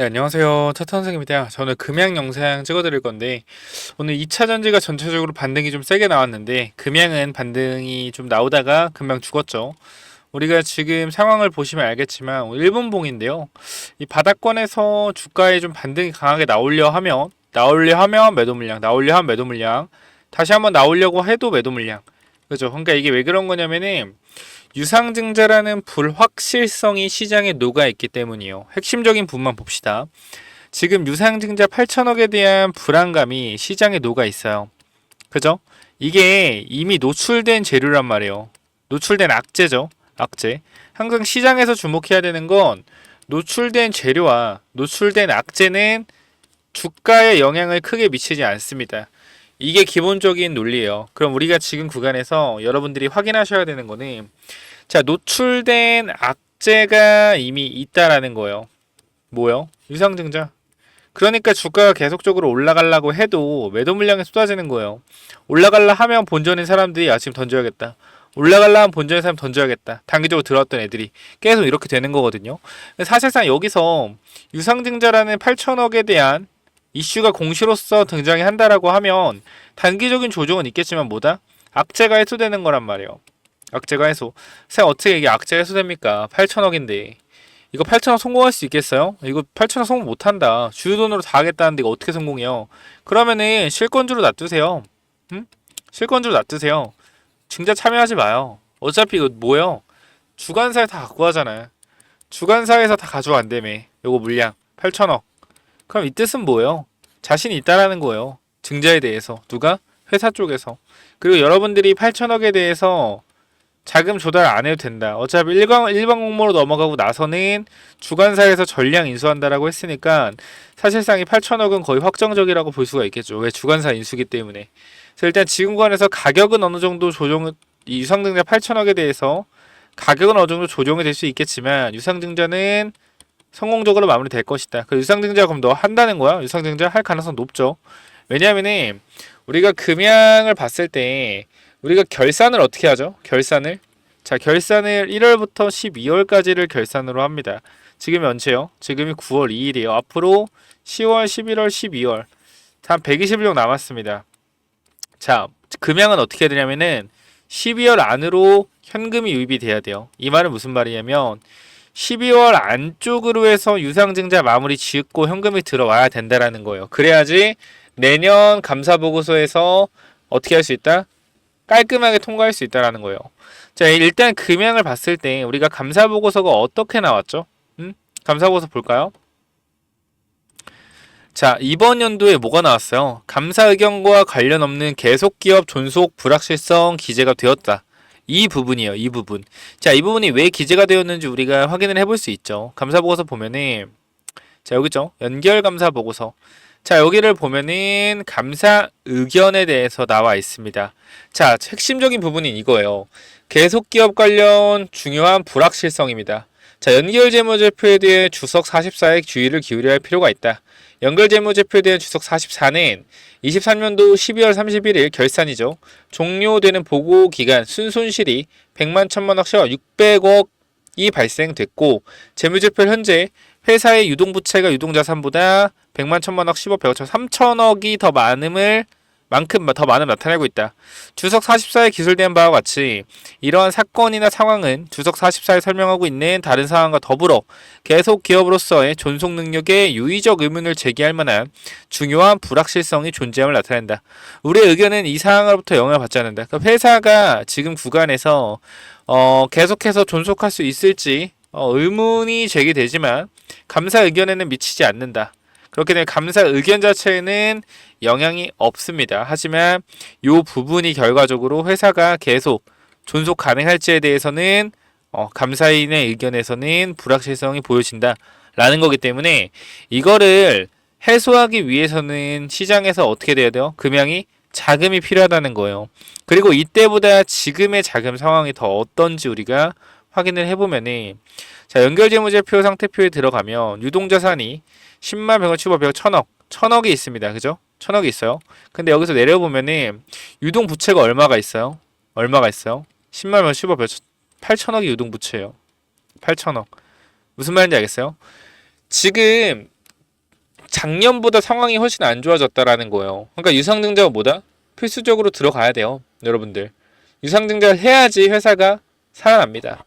네, 안녕하세요. 차탄생입니다. 저는 금양 영상 찍어드릴 건데, 오늘 2차 전지가 전체적으로 반등이 좀 세게 나왔는데, 금양은 반등이 좀 나오다가 금방 죽었죠. 우리가 지금 상황을 보시면 알겠지만, 일본봉인데요. 이 바닥권에서 주가에 좀 반등이 강하게 나오려 하면 매도 물량, 나오려 하면 매도 물량, 다시 한번 나오려고 해도 매도 물량. 그죠? 그러니까 이게 왜 그런 거냐면은, 유상증자라는 불확실성이 시장에 녹아있기 때문이에요. 핵심적인 부분만 봅시다. 지금 유상증자 8천억에 대한 불안감이 시장에 녹아있어요. 그죠? 이게 이미 노출된 재료란 말이에요. 노출된 악재죠. 악재. 항상 시장에서 주목해야 되는 건 노출된 재료와 노출된 악재는 주가에 영향을 크게 미치지 않습니다. 이게 기본적인 논리예요. 그럼 우리가 지금 구간에서 여러분들이 확인하셔야 되는 거는 자, 노출된 악재가 이미 있다라는 거예요. 뭐요? 유상증자. 그러니까 주가가 계속적으로 올라가려고 해도 매도 물량이 쏟아지는 거예요. 올라가려 하면 본전인 사람들이 지금 던져야겠다. 올라가려 하면 본전인 사람 던져야겠다. 단기적으로 들어왔던 애들이 계속 이렇게 되는 거거든요. 사실상 여기서 유상증자라는 8천억에 대한 이슈가 공시로서 등장이 한다라고 하면 단기적인 조정은 있겠지만 뭐다? 악재가 해소되는 거란 말이에요. 악재가 해소. 쌤 어떻게 이게 악재가 해소됩니까? 8천억인데 이거 8천억 성공할 수 있겠어요? 이거 8천억 성공 못한다. 주유돈으로 다 하겠다는데 이거 어떻게 성공해요? 그러면은 실권주로 놔두세요. 응? 실권주로 놔두세요. 증자 참여하지 마요. 어차피 이거 뭐예요? 주관사에 다 갖고 가잖아요. 주관사에서 다 가져간다며. 요거 물량 8천억. 그럼 이 뜻은 뭐예요? 자신이 있다라는 거예요. 증자에 대해서. 누가? 회사 쪽에서. 그리고 여러분들이 8천억에 대해서 자금 조달 안 해도 된다. 어차피 일반 공모로 넘어가고 나서는 주관사에서 전량 인수한다라고 했으니까 사실상 이 8천억은 거의 확정적이라고 볼 수가 있겠죠. 왜? 주관사 인수기 때문에. 그래서 일단 지금 관에서 가격은 어느 정도 이 유상증자 8천억에 대해서 가격은 어느 정도 조정이 될 수 있겠지만 유상증자는 성공적으로 마무리될 것이다. 그 유상증자 그럼 너 한다는 거야? 유상증자 할 가능성 높죠. 왜냐하면은 우리가 금양을 봤을 때 우리가 결산을 어떻게 하죠? 결산을 자 결산을 1월부터 12월까지를 결산으로 합니다. 지금이 언제요? 지금이 9월 2일이에요. 앞으로 10월, 11월, 12월 단 120일 정도 남았습니다. 자 금양은 어떻게 해야 되냐면은 12월 안으로 현금이 유입이 돼야 돼요. 이 말은 무슨 말이냐면 12월 안쪽으로 해서 유상증자 마무리 짓고 현금이 들어와야 된다라는 거예요. 그래야지 내년 감사보고서에서 어떻게 할 수 있다? 깔끔하게 통과할 수 있다라는 거예요. 자, 일단 금양을 봤을 때 우리가 감사보고서가 어떻게 나왔죠? 감사보고서 볼까요? 자, 이번 연도에 뭐가 나왔어요? 감사 의견과 관련 없는 계속기업 존속 불확실성 기재가 되었다. 이 부분이에요. 이 부분. 자, 이 부분이 왜 기재가 되었는지 우리가 확인을 해볼 수 있죠. 감사보고서 보면은 자, 여기 있죠. 연결감사보고서. 자, 여기를 보면은 감사 의견에 대해서 나와 있습니다. 자, 핵심적인 부분이 이거예요. 계속기업 관련 중요한 불확실성입니다. 자, 연결재무제표에 대해 주석 44에 주의를 기울여야 할 필요가 있다. 연결재무제표에 대한 주석 44는 23년도 12월 31일 결산이죠. 종료되는 보고기간 순손실이 100만 1000만억 시와 600억이 발생됐고 재무제표 현재 회사의 유동부채가 유동자산보다 100만 1000만억 10억 100억 3000억이 더 많음을 만큼 더 많음 나타내고 있다. 주석 44에 기술된 바와 같이 이러한 사건이나 상황은 주석 44에 설명하고 있는 다른 상황과 더불어 계속 기업으로서의 존속 능력에 유의적 의문을 제기할 만한 중요한 불확실성이 존재함을 나타낸다. 우리의 의견은 이 상황으로부터 영향을 받지 않는다. 그러니까 회사가 지금 구간에서 계속해서 존속할 수 있을지 의문이 제기되지만 감사 의견에는 미치지 않는다. 그렇게 되면 감사 의견 자체에는 영향이 없습니다. 하지만 이 부분이 결과적으로 회사가 계속 존속 가능할지에 대해서는 감사인의 의견에서는 불확실성이 보여진다라는 거기 때문에 이거를 해소하기 위해서는 시장에서 어떻게 돼야 돼요? 금양이 자금이 필요하다는 거예요. 그리고 이때보다 지금의 자금 상황이 더 어떤지 우리가 확인을 해보면은 자 연결재무제표 상태표에 들어가면 유동자산이 10만 100원, 10억, 100억, 1000억 1000억이 있습니다. 그죠? 1000억이 있어요. 근데 여기서 내려보면은 유동부채가 얼마가 있어요? 얼마가 있어요? 10만 100원, 10억, 100억, 8000억이 유동부채예요. 8000억 무슨 말인지 알겠어요? 지금 작년보다 상황이 훨씬 안 좋아졌다라는 거예요. 그러니까 유상증자가 뭐다? 필수적으로 들어가야 돼요. 여러분들. 유상증자를 해야지 회사가 살아납니다.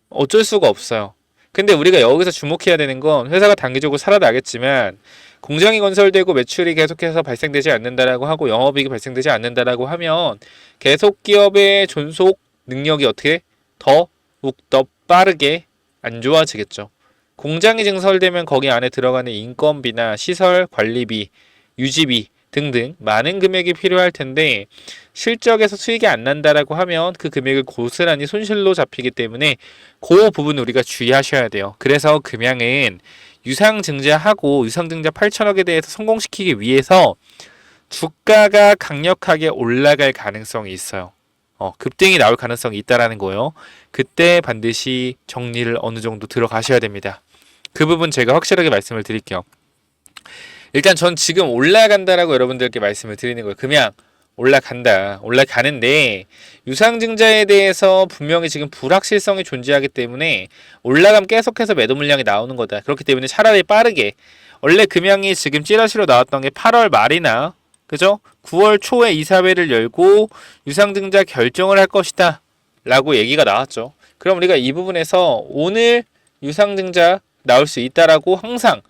어쩔 수가 없어요. 근데 우리가 여기서 주목해야 되는 건 회사가 단기적으로 살아나겠지만 공장이 건설되고 매출이 계속해서 발생되지 않는다라고 하고 영업이익이 발생되지 않는다라고 하면 계속 기업의 존속 능력이 어떻게 더욱더 빠르게 안 좋아지겠죠. 공장이 증설되면 거기 안에 들어가는 인건비나 시설 관리비, 유지비 등등 많은 금액이 필요할 텐데 실적에서 수익이 안 난다라고 하면 그 금액을 고스란히 손실로 잡히기 때문에 그 부분 우리가 주의하셔야 돼요. 그래서 금양은 유상증자하고 유상증자 8천억에 대해서 성공시키기 위해서 주가가 강력하게 올라갈 가능성이 있어요. 급등이 나올 가능성이 있다라는 거예요. 그때 반드시 정리를 어느 정도 들어가셔야 됩니다. 그 부분 제가 확실하게 말씀을 드릴게요. 일단 전 지금 올라간다라고 여러분들께 말씀을 드리는 거예요. 금양 올라간다. 올라가는데 유상증자에 대해서 분명히 지금 불확실성이 존재하기 때문에 올라가면 계속해서 매도 물량이 나오는 거다. 그렇기 때문에 차라리 빠르게 원래 금양이 지금 찌라시로 나왔던 게 8월 말이나 그죠? 9월 초에 이사회를 열고 유상증자 결정을 할 것이다 라고 얘기가 나왔죠. 그럼 우리가 이 부분에서 오늘 유상증자 나올 수 있다라고 항상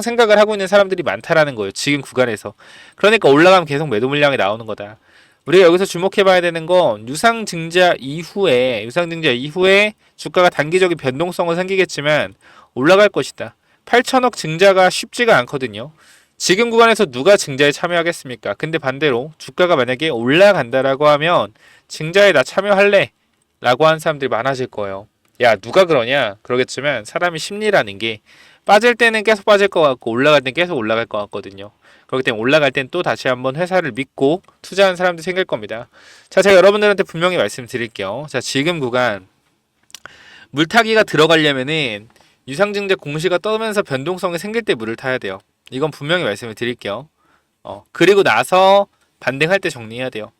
생각을 하고 있는 사람들이 많다라는 거예요. 지금 구간에서. 그러니까 올라가면 계속 매도 물량이 나오는 거다. 우리가 여기서 주목해 봐야 되는 건 유상증자 이후에 주가가 단기적인 변동성은 생기겠지만 올라갈 것이다. 8천억 증자가 쉽지가 않거든요. 지금 구간에서 누가 증자에 참여하겠습니까? 근데 반대로 주가가 만약에 올라간다라고 하면 증자에 나 참여할래? 라고 하는 사람들이 많아질 거예요. 야, 누가 그러냐? 그러겠지만 사람이 심리라는 게 빠질 때는 계속 빠질 것 같고 올라갈 때는 계속 올라갈 것 같거든요. 그렇기 때문에 올라갈 땐 또 다시 한번 회사를 믿고 투자하는 사람들이 생길 겁니다. 자, 제가 여러분들한테 분명히 말씀드릴게요. 자, 지금 구간 물타기가 들어가려면은 유상증자 공시가 떠면서 변동성이 생길 때 물을 타야 돼요. 이건 분명히 말씀을 드릴게요. 그리고 나서 반등할 때 정리해야 돼요.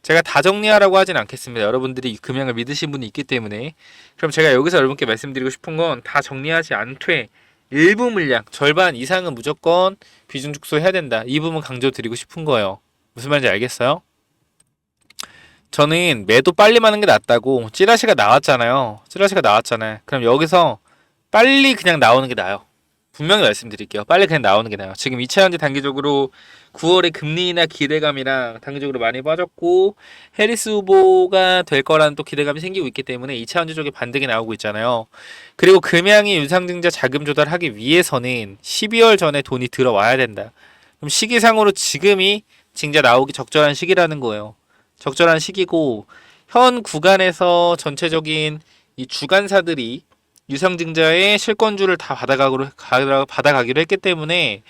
제가 다 정리하라고 하진 않겠습니다. 여러분들이 금양을 믿으신 분이 있기 때문에. 그럼 제가 여기서 여러분께 말씀드리고 싶은 건 다 정리하지 않되 일부 물량, 절반 이상은 무조건 비중 축소해야 된다. 이 부분 강조드리고 싶은 거예요. 무슨 말인지 알겠어요? 저는 매도 빨리 마는 게 낫다고. 찌라시가 나왔잖아요. 그럼 여기서 빨리 그냥 나오는 게 나아요. 분명히 말씀드릴게요. 빨리 그냥 나오는 게 나아요. 지금 2차 전지 단기적으로 9월에 금리나 기대감이랑 단기적으로 많이 빠졌고 해리스 후보가 될 거라는 또 기대감이 생기고 있기 때문에 2차 전지 쪽에 반등이 나오고 있잖아요. 그리고 금양이 유상증자 자금 조달하기 위해서는 12월 전에 돈이 들어와야 된다. 그럼 시기상으로 지금이 증자 나오기 적절한 시기라는 거예요. 적절한 시기고 현 구간에서 전체적인 이 주간사들이 유상증자의 실권주를 다 받아가기로 했기 때문에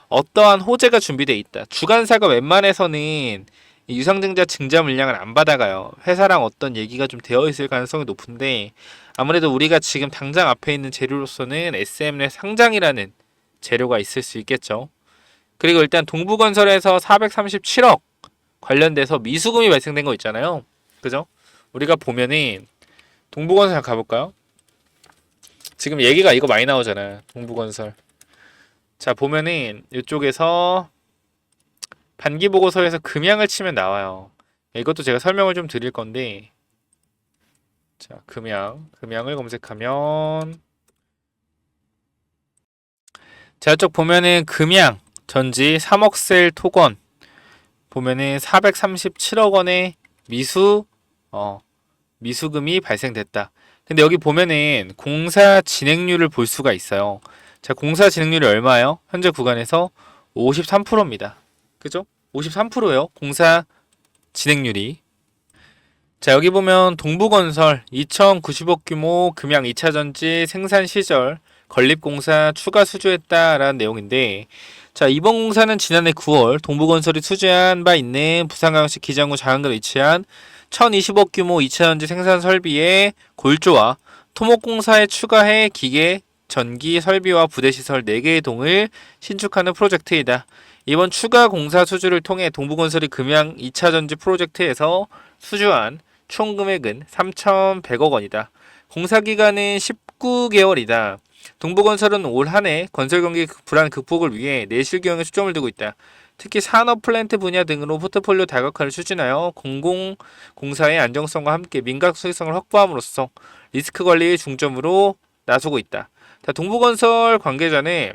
어떠한 호재가 준비되어 있다. 주간사가 웬만해서는 유상증자 증자 물량을 안 받아가요. 회사랑 어떤 얘기가 좀 되어 있을 가능성이 높은데 아무래도 우리가 지금 당장 앞에 있는 재료로서는 SM의 상장이라는 재료가 있을 수 있겠죠. 그리고 일단 동부건설에서 437억 관련돼서 미수금이 발생된 거 있잖아요. 그죠? 우리가 보면은 동부건설 가볼까요? 지금 얘기가 이거 많이 나오잖아. 동부건설. 자, 보면은 이쪽에서 반기보고서에서 금양을 치면 나와요. 이것도 제가 설명을 좀 드릴 건데 자, 금양을 검색하면 자, 이쪽 보면은 금양 전지 3억셀 토건 보면은 437억 원의 미수금이 발생됐다. 근데 여기 보면은 공사 진행률을 볼 수가 있어요. 자, 공사 진행률이 얼마예요? 현재 구간에서 53%입니다. 그죠? 53%예요. 공사 진행률이. 자, 여기 보면 동부건설 2,090억 규모 금양 2차전지 생산 시절 건립공사 추가 수주했다라는 내용인데 자, 이번 공사는 지난해 9월 동부건설이 수주한 바 있는 부산광역시 기장구 자강도에 위치한 1,020억 규모 2차전지 생산 설비의 골조와 토목공사에 추가해 기계, 전기, 설비와 부대시설 4개의 동을 신축하는 프로젝트이다. 이번 추가 공사 수주를 통해 동부건설이 금양 2차전지 프로젝트에서 수주한 총 금액은 3,100억 원이다. 공사 기간은 19개월이다. 동부건설은 올 한 해 건설 경기 불안 극복을 위해 내실 경영에 초점을 두고 있다. 특히 산업 플랜트 분야 등으로 포트폴리오 다각화를 추진하여 공공공사의 안정성과 함께 민각 수익성을 확보함으로써 리스크 관리의 중점으로 나서고 있다. 동부건설 관계자는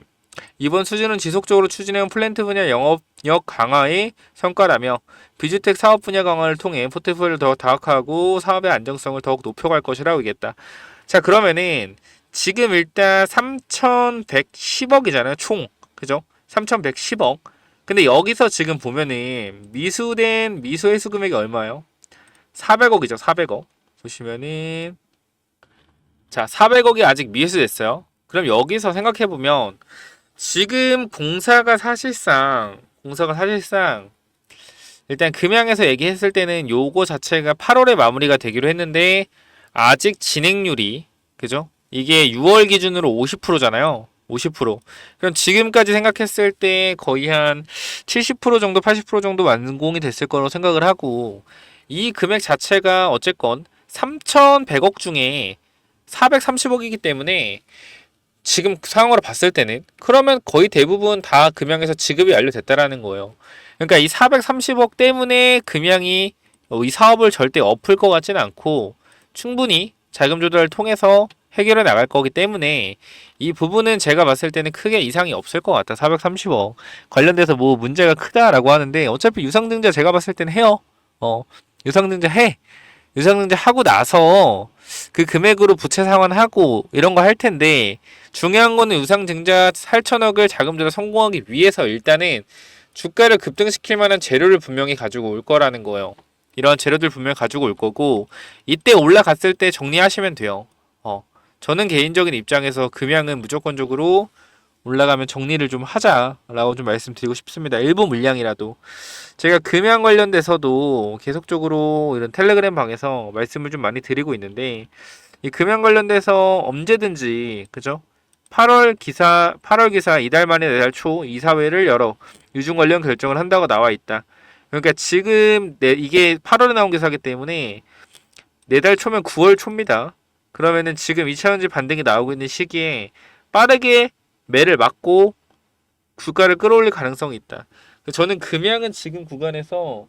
이번 수준은 지속적으로 추진해온 플랜트 분야 영업력 강화의 성과라며 비주택 사업 분야 강화를 통해 포트폴리오를 더 다각화하고 사업의 안정성을 더욱 높여갈 것이라고 얘기했다. 자, 그러면은 지금 일단 3,110억이잖아요. 총. 그죠? 3,110억. 근데 여기서 지금 보면은 미수 회수 금액이 얼마예요? 400억이죠. 400억. 보시면은 자, 400억이 아직 미수됐어요. 그럼 여기서 생각해 보면 지금 공사가 사실상 일단 금양에서 얘기했을 때는 요거 자체가 8월에 마무리가 되기로 했는데 아직 진행률이 그죠? 이게 6월 기준으로 50%잖아요. 50%. 그럼 지금까지 생각했을 때 거의 한 70% 정도, 80% 정도 완공이 됐을 거라고 생각을 하고 이 금액 자체가 어쨌건 3,100억 중에 430억이기 때문에 지금 상황으로 봤을 때는 그러면 거의 대부분 다 금양에서 지급이 완료됐다라는 거예요. 그러니까 이 430억 때문에 금양이 이 사업을 절대 엎을 것 같지는 않고 충분히 자금 조달을 통해서 해결해 나갈 거기 때문에 이 부분은 제가 봤을 때는 크게 이상이 없을 것 같다. 430억 관련돼서 뭐 문제가 크다라고 하는데 어차피 유상증자 제가 봤을 때는 해요. 유상증자 해. 유상증자 하고 나서 그 금액으로 부채 상환하고 이런 거 할 텐데 중요한 거는 유상증자 8천억을 자금 조달 성공하기 위해서 일단은 주가를 급등시킬 만한 재료를 분명히 가지고 올 거라는 거예요. 이런 재료들 분명히 가지고 올 거고 이때 올라갔을 때 정리하시면 돼요. 저는 개인적인 입장에서 금양은 무조건적으로 올라가면 정리를 좀 하자라고 좀 말씀드리고 싶습니다. 일부 물량이라도. 제가 금양 관련돼서도 계속적으로 이런 텔레그램 방에서 말씀을 좀 많이 드리고 있는데 이 금양 관련돼서 언제든지 그죠? 8월 기사 이달 말에 내달 초 이사회를 열어 유중 관련 결정을 한다고 나와 있다. 그러니까 지금 이게 8월에 나온 기사이기 때문에 내달 초면 9월 초입니다. 그러면은 지금 2차전지 반등이 나오고 있는 시기에 빠르게 매를 맞고 주가를 끌어올릴 가능성이 있다. 저는 금양은 지금 구간에서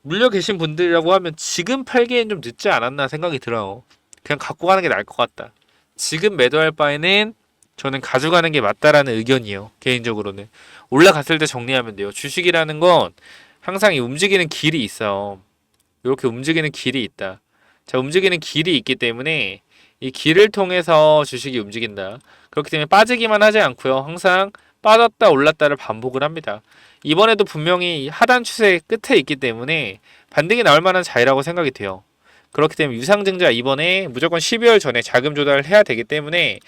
물려 계신 분들이라고 하면 지금 팔기엔 좀 늦지 않았나 생각이 들어요. 그냥 갖고 가는 게 나을 것 같다. 지금 매도할 바에는 저는 가져가는 게 맞다라는 의견이에요. 개인적으로는. 올라갔을 때 정리하면 돼요. 주식이라는 건 항상 이 움직이는 길이 있어요. 이렇게 움직이는 길이 있다. 자, 움직이는 길이 있기 때문에 이 길을 통해서 주식이 움직인다. 그렇기 때문에 빠지기만 하지 않고요. 항상 빠졌다 올랐다를 반복을 합니다. 이번에도 분명히 하단 추세 끝에 있기 때문에 반등이 나올 만한 자리라고 생각이 돼요. 그렇기 때문에 유상증자 이번에 무조건 12월 전에 자금 조달을 해야 되기 때문에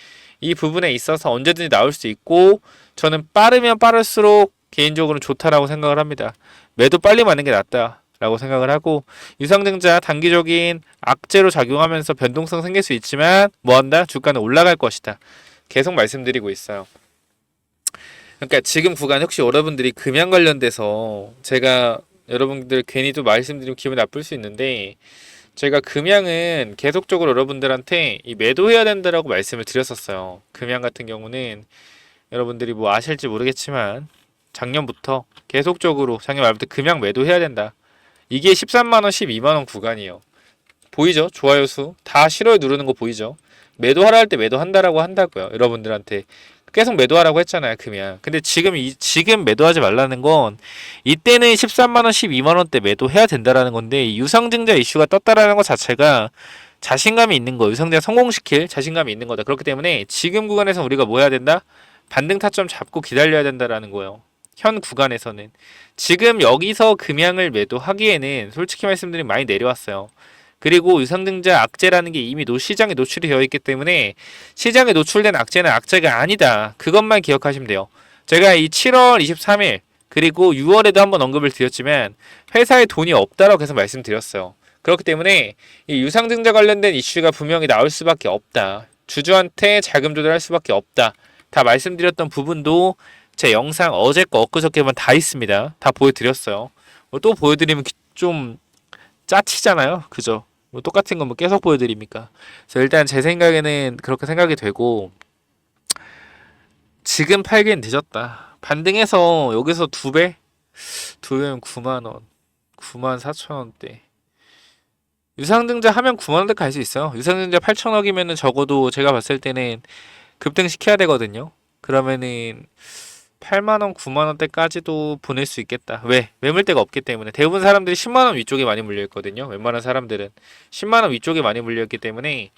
이 부분에 있어서 언제든지 나올 수 있고 저는 빠르면 빠를수록 개인적으로는 좋다라고 생각을 합니다. 매도 빨리 맞는 게 낫다라고 생각을 하고 유상증자 단기적인 악재로 작용하면서 변동성 생길 수 있지만 뭐한다? 주가는 올라갈 것이다. 계속 말씀드리고 있어요. 그러니까 지금 구간 혹시 여러분들이 금양 관련돼서 제가 여러분들 괜히 또 말씀드리면 기분 나쁠 수 있는데 제가 금양은 계속적으로 여러분들한테 이 매도해야 된다라고 말씀을 드렸었어요. 금양 같은 경우는 여러분들이 뭐 아실지 모르겠지만 작년부터 계속적으로 작년 말부터 금양 매도해야 된다. 이게 13만원, 12만원 구간이에요. 보이죠? 좋아요 수. 다 싫어요 누르는 거 보이죠? 매도하라 할 때 매도한다라고 한다고요. 여러분들한테. 계속 매도하라고 했잖아요. 금양. 근데 지금 매도하지 말라는 건 이때는 13만원, 12만원대 매도해야 된다라는 건데 유상증자 이슈가 떴다라는 것 자체가 자신감이 있는 거, 유상증자 성공시킬 자신감이 있는 거다. 그렇기 때문에 지금 구간에서 우리가 뭐 해야 된다? 반등 타점 잡고 기다려야 된다라는 거예요. 현 구간에서는. 지금 여기서 금양을 매도하기에는 솔직히 말씀드리면 많이 내려왔어요. 그리고 유상증자 악재라는 게 이미 시장에 노출이 되어 있기 때문에 시장에 노출된 악재는 악재가 아니다. 그것만 기억하시면 돼요. 제가 이 7월 23일 그리고 6월에도 한번 언급을 드렸지만 회사에 돈이 없다라고 계속 말씀드렸어요. 그렇기 때문에 이 유상증자 관련된 이슈가 분명히 나올 수밖에 없다. 주주한테 자금 조달할 수밖에 없다. 다 말씀드렸던 부분도 제 영상 어제 거 엊그저께만 다 있습니다. 다 보여드렸어요. 또 보여드리면 좀 짜치잖아요. 그죠? 뭐 똑같은 거 뭐 계속 보여드립니까? 그래서 일단 제 생각에는 그렇게 생각이 되고 지금 팔기엔 늦었다. 반등해서 여기서 두 배? 두 배면 9만 원. 9만 4천 원대. 유상증자 하면 9만 원대 갈 수 있어요. 유상증자 8천억이면은 적어도 제가 봤을 때는 급등시켜야 되거든요. 그러면은 8만 원, 9만 원대까지도 보낼 수 있겠다. 왜? 매물대가 없기 때문에. 대부분 사람들이 10만 원 위쪽에 많이 물려 있거든요. 웬만한 사람들은 10만 원 위쪽에 많이 물려 있기 때문에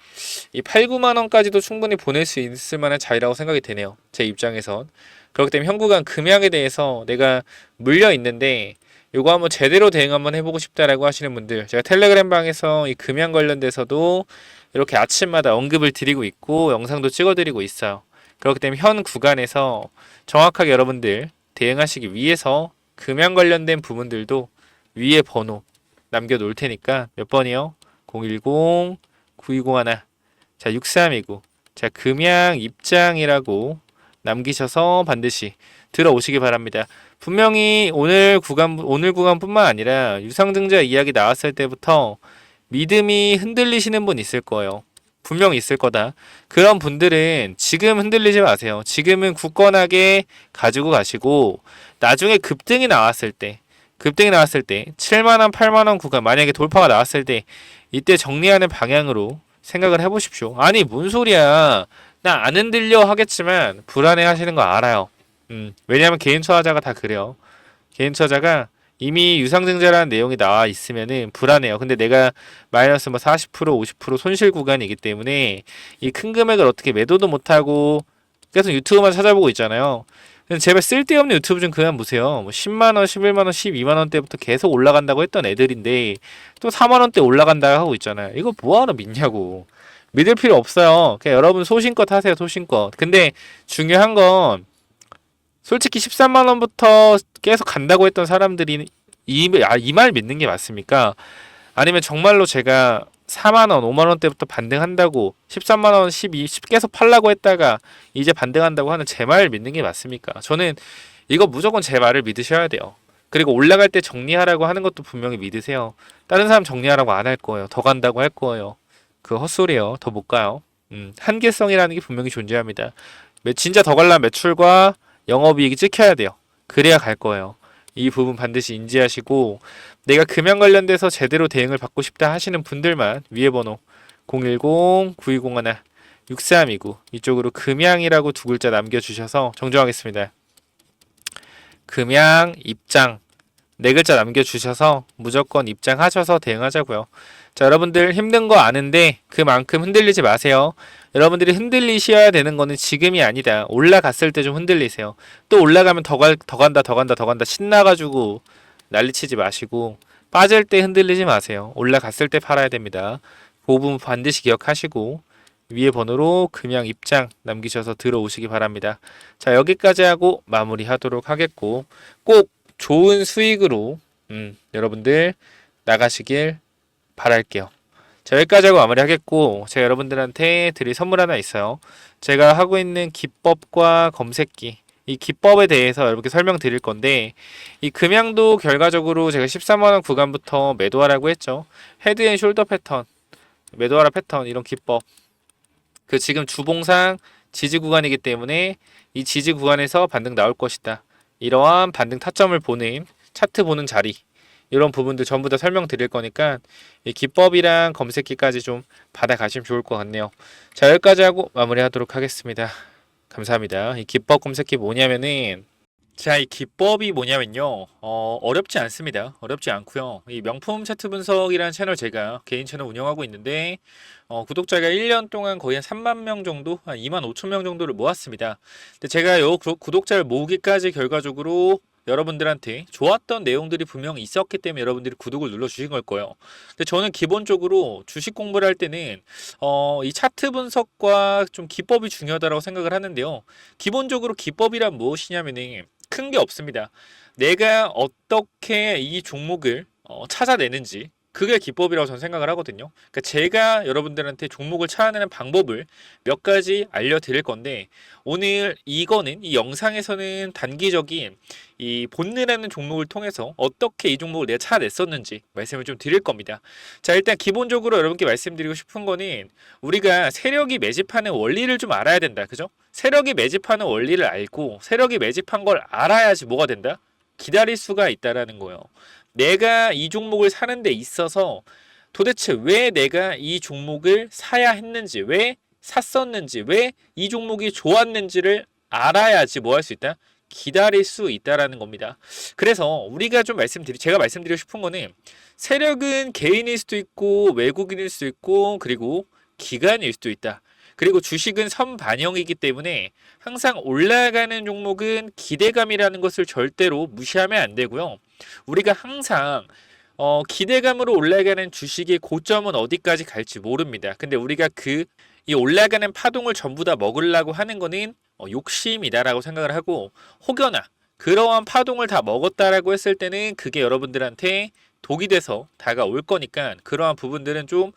이 8, 9만 원까지도 충분히 보낼 수 있을 만한 자리라고 생각이 되네요. 제 입장에선. 그렇기 때문에 현구간 금약에 대해서 내가 물려 있는데 요거 한번 제대로 대응 한번 해보고 싶다라고 하시는 분들, 제가 텔레그램 방에서 이 금양 관련돼서도 이렇게 아침마다 언급을 드리고 있고 영상도 찍어드리고 있어요. 그렇기 때문에 현 구간에서 정확하게 여러분들 대응하시기 위해서 금양 관련된 부분들도 위에 번호 남겨놓을 테니까 몇 번이요? 010-9201 자 6329 자 금양 입장이라고 남기셔서 반드시 들어오시기 바랍니다. 분명히 오늘 구간뿐만 아니라 유상증자 이야기 나왔을 때부터 믿음이 흔들리시는 분 있을 거예요. 분명히 있을 거다. 그런 분들은 지금 흔들리지 마세요. 지금은 굳건하게 가지고 가시고 나중에 급등이 나왔을 때 7만원, 8만원 구간 만약에 돌파가 나왔을 때 이때 정리하는 방향으로 생각을 해보십시오. 아니 뭔 소리야. 나 안 흔들려 하겠지만 불안해 하시는 거 알아요. 왜냐하면 개인 투자자가 다 그래요. 개인 투자자가 이미 유상증자라는 내용이 나와 있으면은 불안해요. 근데 내가 마이너스 뭐 40%, 50% 손실 구간이기 때문에 이 큰 금액을 어떻게 매도도 못하고 계속 유튜브만 찾아보고 있잖아요. 제발 쓸데없는 유튜브 좀 그만 보세요. 뭐 10만원, 11만원, 12만원 대부터 계속 올라간다고 했던 애들인데 또 4만원대 올라간다고 하고 있잖아요. 이거 뭐하러 믿냐고. 믿을 필요 없어요. 그냥 여러분 소신껏 하세요. 소신껏. 근데 중요한 건 솔직히 13만 원부터 계속 간다고 했던 사람들이 이 말 믿는 게 맞습니까? 아니면 정말로 제가 4만 원, 5만 원대부터 반등한다고 13만 원, 12 계속 팔라고 했다가 이제 반등한다고 하는 제 말 믿는 게 맞습니까? 저는 이거 무조건 제 말을 믿으셔야 돼요. 그리고 올라갈 때 정리하라고 하는 것도 분명히 믿으세요. 다른 사람 정리하라고 안 할 거예요. 더 간다고 할 거예요. 그거 헛소리예요. 더 못 가요. 한계성이라는 게 분명히 존재합니다. 진짜 더 가려면 매출과 영업이익이 찍혀야 돼요. 그래야 갈 거예요. 이 부분 반드시 인지하시고 내가 금연 관련돼서 제대로 대응을 받고 싶다 하시는 분들만 위에 번호 010-9201-6329 이쪽으로 금양이라고 두 글자 남겨주셔서 정정하겠습니다. 금양 입장 네 글자 남겨주셔서 무조건 입장하셔서 대응하자고요. 자, 여러분들 힘든 거 아는데 그만큼 흔들리지 마세요. 여러분들이 흔들리셔야 되는 거는 지금이 아니다. 올라갔을 때 좀 흔들리세요. 또 올라가면 더 간다 신나가지고 난리치지 마시고 빠질 때 흔들리지 마세요. 올라갔을 때 팔아야 됩니다. 그 부분 반드시 기억하시고 위에 번호로 금양 입장 남기셔서 들어오시기 바랍니다. 자, 여기까지 하고 마무리하도록 하겠고 꼭 좋은 수익으로 여러분들 나가시길 바랄게요. 자, 여기까지 하고 마무리하겠고 제가 여러분들한테 드릴 선물 하나 있어요. 제가 하고 있는 기법과 검색기 이 기법에 대해서 여러분께 설명드릴 건데 이 금양도 결과적으로 제가 13만원 구간부터 매도하라고 했죠. 헤드앤숄더 패턴 매도하라 패턴 이런 기법 그 지금 주봉상 지지 구간이기 때문에 이 지지 구간에서 반등 나올 것이다. 이러한 반등 타점을 보는 차트 보는 자리 이런 부분들 전부 다 설명드릴 거니까 이 기법이랑 검색기까지 좀 받아가시면 좋을 것 같네요. 자, 여기까지 하고 마무리하도록 하겠습니다. 감사합니다. 이 기법 검색기 뭐냐면은 자, 이 기법이 뭐냐면요. 어렵지 않습니다. 어렵지 않고요. 이 명품 차트 분석이라는 채널 제가 개인 채널 운영하고 있는데 구독자가 1년 동안 거의 한 3만 명 정도, 한 2만 5천 명 정도를 모았습니다. 근데 제가 요 구독자를 모으기까지 결과적으로 여러분들한테 좋았던 내용들이 분명히 있었기 때문에 여러분들이 구독을 눌러주신 걸 거예요. 근데 저는 기본적으로 주식 공부를 할 때는 이 차트 분석과 좀 기법이 중요하다고 생각을 하는데요. 기본적으로 기법이란 무엇이냐면은 큰 게 없습니다. 내가 어떻게 이 종목을 찾아내는지 그게 기법이라고 저는 생각을 하거든요. 그러니까 제가 여러분들한테 종목을 찾아내는 방법을 몇 가지 알려드릴 건데 오늘 이거는 이 영상에서는 단기적인 이 본느라는 종목을 통해서 어떻게 이 종목을 내가 찾아냈었는지 말씀을 좀 드릴 겁니다. 자, 일단 기본적으로 여러분께 말씀드리고 싶은 거는 우리가 세력이 매집하는 원리를 좀 알아야 된다. 그죠? 세력이 매집하는 원리를 알고 세력이 매집한 걸 알아야지 뭐가 된다? 기다릴 수가 있다라는 거예요. 내가 이 종목을 사는 데 있어서 도대체 왜 내가 이 종목을 사야 했는지, 왜 샀었는지, 왜 이 종목이 좋았는지를 알아야지 뭐 할 수 있다? 기다릴 수 있다라는 겁니다. 그래서 우리가 좀 제가 말씀드리고 싶은 거는 세력은 개인일 수도 있고 외국인일 수도 있고 그리고 기관일 수도 있다. 그리고 주식은 선반영이기 때문에 항상 올라가는 종목은 기대감이라는 것을 절대로 무시하면 안 되고요. 우리가 항상 기대감으로 올라가는 주식의 고점은 어디까지 갈지 모릅니다. 근데 우리가 이 올라가는 파동을 전부 다 먹으려고 하는 거는 욕심이다라고 생각을 하고, 혹여나 그러한 파동을 다 먹었다라고 했을 때는 그게 여러분들한테 독이 돼서 다가올 거니까 그러한 부분들은 좀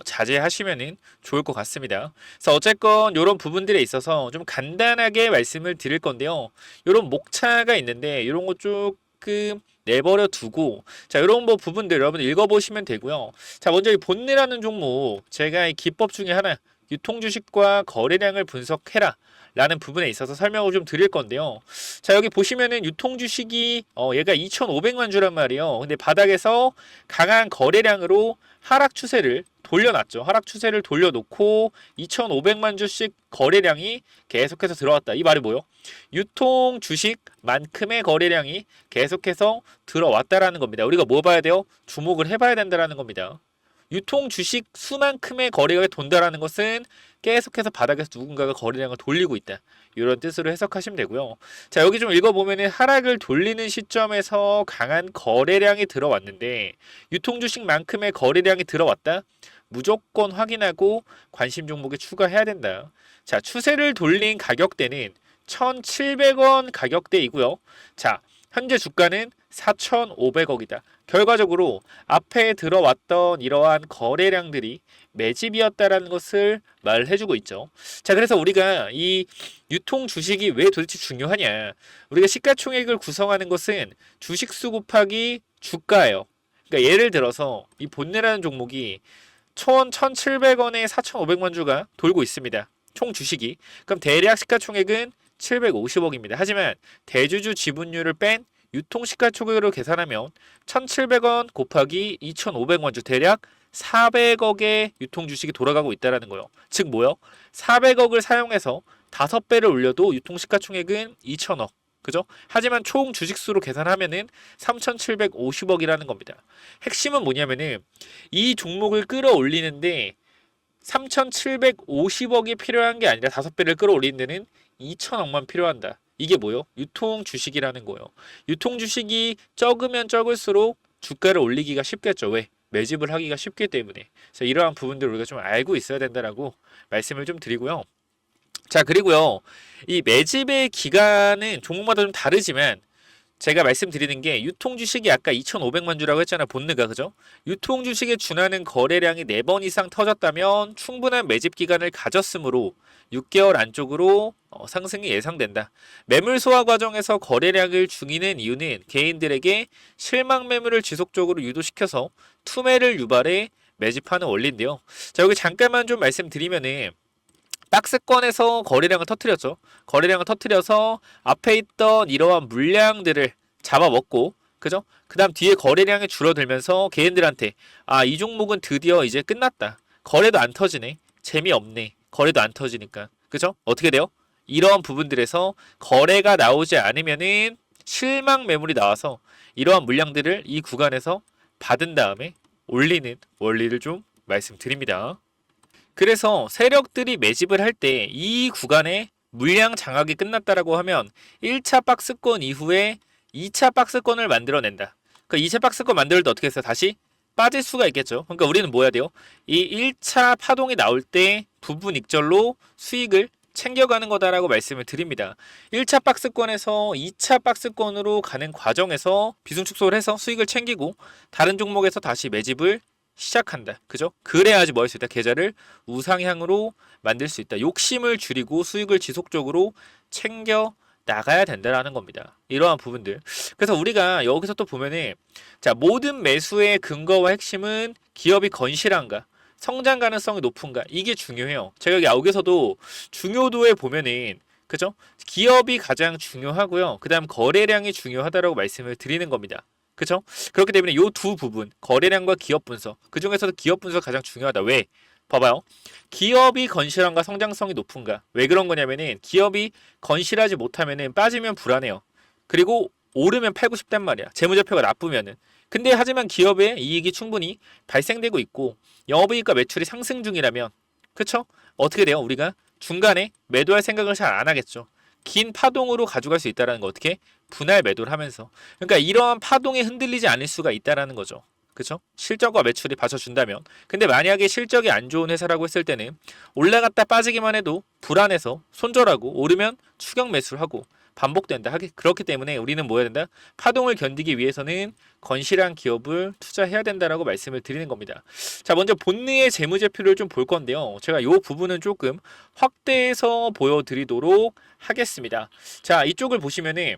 자제하시면 좋을 것 같습니다. 그래서 어쨌건 이런 부분들에 있어서 좀 간단하게 말씀을 드릴 건데요. 이런 목차가 있는데 이런 거 조금 내버려 두고, 자, 이런 부분들 여러분 읽어보시면 되고요. 자, 먼저 이 본네라는 종목, 제가 이 기법 중에 하나, 유통주식과 거래량을 분석해라 라는 부분에 있어서 설명을 좀 드릴 건데요. 자, 여기 보시면은 유통주식이 얘가 2,500만 주란 말이에요. 근데 바닥에서 강한 거래량으로 하락 추세를 돌려놨죠. 하락 추세를 돌려놓고 2,500만 주씩 거래량이 계속해서 들어왔다. 이 말이 뭐요? 유통 주식만큼의 거래량이 계속해서 들어왔다라는 겁니다. 우리가 뭐 봐야 돼요? 주목을 해봐야 된다라는 겁니다. 유통 주식 수만큼의 거래가 돈다라는 것은 계속해서 바닥에서 누군가가 거래량을 돌리고 있다, 이런 뜻으로 해석하시면 되고요. 자, 여기 좀 읽어보면은 하락을 돌리는 시점에서 강한 거래량이 들어왔는데 유통 주식만큼의 거래량이 들어왔다? 무조건 확인하고 관심 종목에 추가해야 된다. 자, 추세를 돌린 가격대는 1,700원 가격대이고요. 자, 현재 주가는 4,500억이다. 결과적으로 앞에 들어왔던 이러한 거래량들이 매집이었다라는 것을 말해주고 있죠. 자, 그래서 우리가 이 유통 주식이 왜 도대체 중요하냐? 우리가 시가총액을 구성하는 것은 주식수 곱하기 주가예요. 그러니까 예를 들어서 이 본네라는 종목이 1,700원에 4,500만 주가 돌고 있습니다. 총 주식이. 그럼 대략 시가총액은 750억입니다. 하지만 대주주 지분율을 뺀 유통시가총액으로 계산하면 1,700원 곱하기 2,500만 주, 대략 400억의 유통주식이 돌아가고 있다는 거예요. 즉 뭐요? 400억을 사용해서 5배를 올려도 유통시가총액은 2,000억. 그죠? 하지만 총 주식수로 계산하면은 3,750억이라는 겁니다. 핵심은 뭐냐면은 이 종목을 끌어올리는데 3,750억이 필요한 게 아니라 5배를 끌어올리는 데는 2,000억만 필요한다. 이게 뭐요? 유통 주식이라는 거예요. 유통 주식이 적으면 적을수록 주가를 올리기가 쉽겠죠. 왜? 매집을 하기가 쉽기 때문에. 그래서 이러한 부분들을 우리가 좀 알고 있어야 된다라고 말씀을 좀 드리고요. 자, 그리고요, 이 매집의 기간은 종목마다 좀 다르지만 제가 말씀드리는 게 유통 주식이 아까 2,500만 주라고 했잖아, 본느가. 그죠? 유통 주식에 준하는 거래량이 4번 이상 터졌다면 충분한 매집 기간을 가졌으므로 6개월 안쪽으로 상승이 예상된다. 매물 소화 과정에서 거래량을 중이는 이유는 개인들에게 실망 매물을 지속적으로 유도시켜서 투매를 유발해 매집하는 원리인데요. 자, 여기 잠깐만 좀 말씀드리면은 박스권에서 거래량을 터뜨렸죠. 거래량을 터뜨려서 앞에 있던 이러한 물량들을 잡아먹고, 그죠? 그 다음 뒤에 거래량이 줄어들면서 개인들한테 이 종목은 드디어 이제 끝났다. 거래도 안 터지네. 재미없네. 거래도 안 터지니까. 그죠? 어떻게 돼요? 이러한 부분들에서 거래가 나오지 않으면은 실망 매물이 나와서 이러한 물량들을 이 구간에서 받은 다음에 올리는 원리를 좀 말씀드립니다. 그래서 세력들이 매집을 할 때 이 구간에 물량 장악이 끝났다라고 하면 1차 박스권 이후에 2차 박스권을 만들어낸다. 그 2차 박스권 만들 때 어떻게 해서 다시 빠질 수가 있겠죠. 그러니까 우리는 뭐 해야 돼요? 이 1차 파동이 나올 때 부분 익절로 수익을 챙겨가는 거다라고 말씀을 드립니다. 1차 박스권에서 2차 박스권으로 가는 과정에서 비중 축소를 해서 수익을 챙기고 다른 종목에서 다시 매집을 시작한다. 그죠? 그래야지 뭐 할 수 있다? 계좌를 우상향으로 만들 수 있다. 욕심을 줄이고 수익을 지속적으로 챙겨 나가야 된다라는 겁니다. 이러한 부분들. 그래서 우리가 여기서 또 보면은, 자, 모든 매수의 근거와 핵심은 기업이 건실한가? 성장 가능성이 높은가? 이게 중요해요. 제가 여기 아욱에서도 중요도에 보면은 그죠? 기업이 가장 중요하고요. 그 다음 거래량이 중요하다라고 말씀을 드리는 겁니다. 그죠? 그렇기 때문에 이 두 부분, 거래량과 기업 분석, 그 중에서도 기업 분석 가장 중요하다. 왜? 봐봐요. 기업이 건실함과 성장성이 높은가? 왜 그런 거냐면은 기업이 건실하지 못하면은 빠지면 불안해요. 그리고 오르면 팔고 싶단 말이야. 재무제표가 나쁘면은. 근데 하지만 기업의 이익이 충분히 발생되고 있고 영업이익과 매출이 상승 중이라면 그쵸? 어떻게 돼요? 우리가 중간에 매도할 생각을 잘 안 하겠죠. 긴 파동으로 가져갈 수 있다는 거 어떻게? 분할 매도를 하면서. 그러니까 이러한 파동에 흔들리지 않을 수가 있다는 거죠. 그쵸? 실적과 매출이 받쳐준다면. 근데 만약에 실적이 안 좋은 회사라고 했을 때는 올라갔다 빠지기만 해도 불안해서 손절하고 오르면 추격 매수를 하고 반복된다. 그렇기 때문에 우리는 뭐 해야 된다? 파동을 견디기 위해서는 건실한 기업을 투자해야 된다라고 말씀을 드리는 겁니다. 자, 먼저 본내의 재무제표를 좀 볼 건데요. 제가 이 부분은 조금 확대해서 보여드리도록 하겠습니다. 자, 이쪽을 보시면은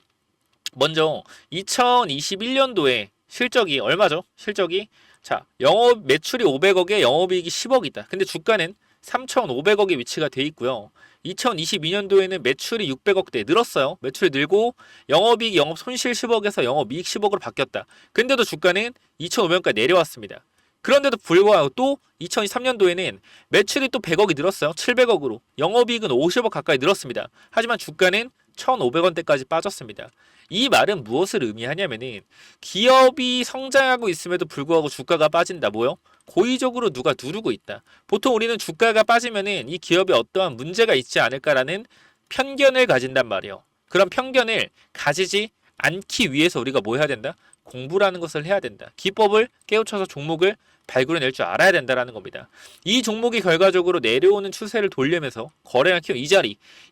먼저 2021년도에 실적이 얼마죠? 실적이 자, 영업 매출이 500억에 영업이익이 10억이다. 근데 주가는 3,500억에 위치가 돼 있고요. 2022년도에는 매출이 600억대 늘었어요. 매출이 늘고 영업이익 영업 손실 10억에서 영업이익 10억으로 바뀌었다. 근데도 주가는 2,500원까지 내려왔습니다. 그런데도 불구하고 또 2023년도에는 매출이 또 100억이 늘었어요. 700억으로. 영업이익은 50억 가까이 늘었습니다. 하지만 주가는 1,500원대까지 빠졌습니다. 이 말은 무엇을 의미하냐면은 기업이 성장하고 있음에도 불구하고 주가가 빠진다. 뭐요? 고의적으로 누가 누르고 있다. 보통 우리는 주가가 빠지면은 이 기업에 어떠한 문제가 있지 않을까라는 편견을 가진단 말이에요. 그런 편견을 가지지 않기 위해서 우리가 뭐 해야 된다? 공부라는 것을 해야 된다. 기법을 깨우쳐서 종목을 발굴해낼 줄 알아야 된다는 겁니다. 이 종목이 결과적으로 내려오는 추세를 돌리면서 거래량 키워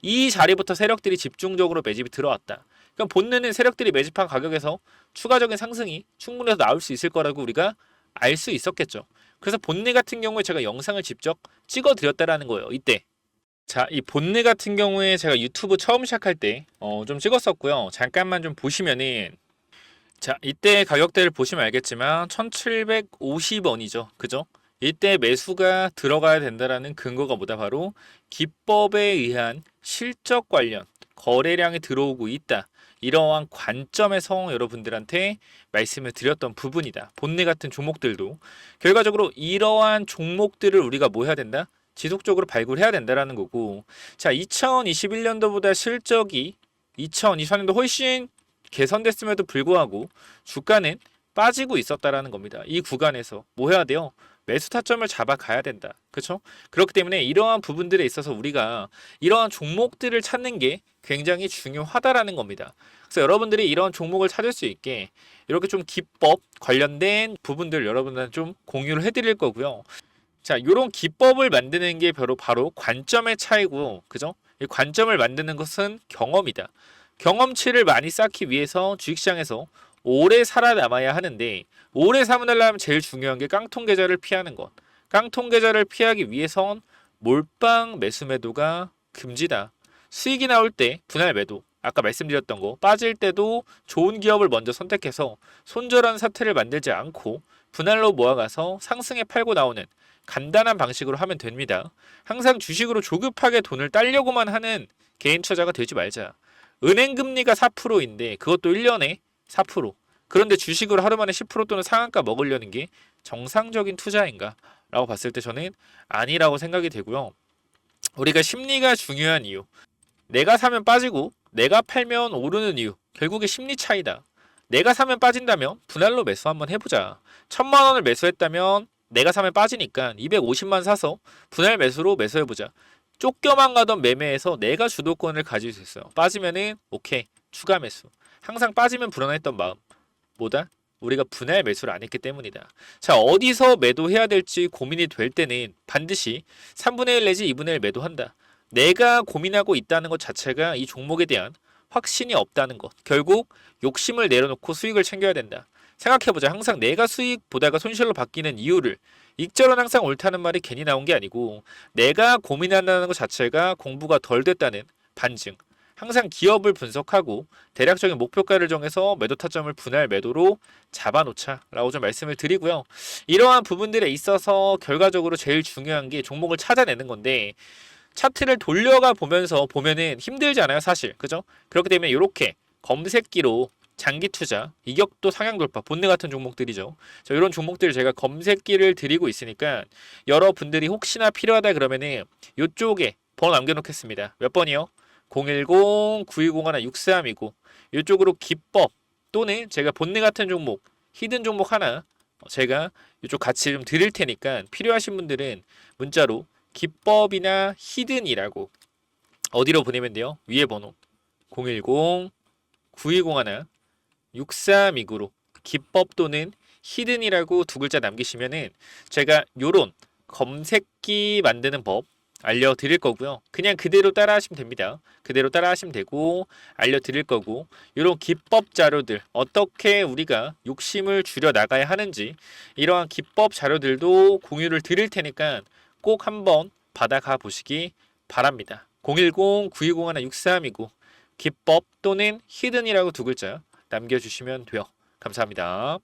이 자리부터 세력들이 집중적으로 매집이 들어왔다. 그럼 본능은 세력들이 매집한 가격에서 추가적인 상승이 충분해서 나올 수 있을 거라고 우리가 알 수 있었겠죠. 그래서 본네 같은 경우에 제가 영상을 직접 찍어 드렸다라는 거예요. 이때. 자, 이 본네 같은 경우에 제가 유튜브 처음 시작할 때 좀 찍었었고요. 잠깐만 좀 보시면은 자, 이때 가격대를 보시면 알겠지만 1750원이죠. 그죠? 이때 매수가 들어가야 된다라는 근거가 뭐다? 바로 기법에 의한 실적 관련 거래량이 들어오고 있다. 이러한 관점에서 여러분들한테 말씀을 드렸던 부분이다. 본네 같은 종목들도 결과적으로 이러한 종목들을 우리가 뭐 해야 된다? 지속적으로 발굴해야 된다라는 거고. 자, 2021년도보다 실적이 2024년도 훨씬 개선됐음에도 불구하고 주가는 빠지고 있었다라는 겁니다. 이 구간에서 뭐 해야 돼요? 매수 타점을 잡아가야 된다. 그렇죠? 그렇기 때문에 이러한 부분들에 있어서 우리가 이러한 종목들을 찾는 게 굉장히 중요하다라는 겁니다. 그래서 여러분들이 이러한 종목을 찾을 수 있게 이렇게 좀 기법 관련된 부분들 여러분들한테 좀 공유를 해드릴 거고요. 자, 이런 기법을 만드는 게 바로 관점의 차이고, 그죠? 이 관점을 만드는 것은 경험이다. 경험치를 많이 쌓기 위해서 주식시장에서 오래 살아남아야 하는데 오래 살아남으려면 제일 중요한 게 깡통 계좌를 피하는 것. 깡통 계좌를 피하기 위해선 몰빵 매수 매도가 금지다. 수익이 나올 때 분할 매도. 아까 말씀드렸던 거 빠질 때도 좋은 기업을 먼저 선택해서 손절한 사태를 만들지 않고 분할로 모아가서 상승에 팔고 나오는 간단한 방식으로 하면 됩니다. 항상 주식으로 조급하게 돈을 따려고만 하는 개인 투자가 되지 말자. 은행 금리가 4%인데 그것도 1년에 4%. 그런데 주식으로 하루 만에 10% 또는 상한가 먹으려는 게 정상적인 투자인가? 라고 봤을 때 저는 아니라고 생각이 되고요. 우리가 심리가 중요한 이유. 내가 사면 빠지고 내가 팔면 오르는 이유. 결국에 심리 차이다. 내가 사면 빠진다면 분할로 매수 한번 해보자. 1,000만 원을 매수했다면 내가 사면 빠지니까 250만 사서 분할 매수로 매수해보자. 쫓겨만 가던 매매에서 내가 주도권을 가질 수 있어요. 빠지면은 오케이 추가 매수. 항상 빠지면 불안했던 마음. 뭐다? 우리가 분할 매수를 안 했기 때문이다. 자, 어디서 매도해야 될지 고민이 될 때는 반드시 3분의 1 내지 2분의 1 매도한다. 내가 고민하고 있다는 것 자체가 이 종목에 대한 확신이 없다는 것. 결국 욕심을 내려놓고 수익을 챙겨야 된다. 생각해보자. 항상 내가 수익 보다가 손실로 바뀌는 이유를 익절은 항상 옳다는 말이 괜히 나온 게 아니고 내가 고민한다는 것 자체가 공부가 덜 됐다는 반증. 항상 기업을 분석하고 대략적인 목표가를 정해서 매도 타점을 분할 매도로 잡아놓자라고 좀 말씀을 드리고요. 이러한 부분들에 있어서 결과적으로 제일 중요한 게 종목을 찾아내는 건데 차트를 돌려가 보면서 보면은 힘들지 않아요, 사실. 그죠? 그렇기 때문에 이렇게 검색기로 장기 투자, 이격도 상향 돌파, 본능 같은 종목들이죠. 이런 종목들을 제가 검색기를 드리고 있으니까 여러분들이 혹시나 필요하다 그러면은 이쪽에 번호 남겨놓겠습니다. 몇 번이요? 010-9201-6329. 이쪽으로 기법 또는 제가 본능 같은 종목, 히든 종목 하나 제가 이쪽 같이 좀 드릴 테니까 필요하신 분들은 문자로 기법이나 히든이라고 어디로 보내면 돼요? 위에 번호 010-9201-6329로 기법 또는 히든이라고 두 글자 남기시면은 제가 요런 검색기 만드는 법 알려드릴 거고요. 그냥 그대로 따라하시면 됩니다. 그대로 따라하시면 되고 알려드릴 거고 이런 기법 자료들 어떻게 우리가 욕심을 줄여 나가야 하는지 이러한 기법 자료들도 공유를 드릴 테니까 꼭 한번 받아가 보시기 바랍니다. 010-9201-6329 기법 또는 히든이라고 두 글자 남겨주시면 돼요. 감사합니다.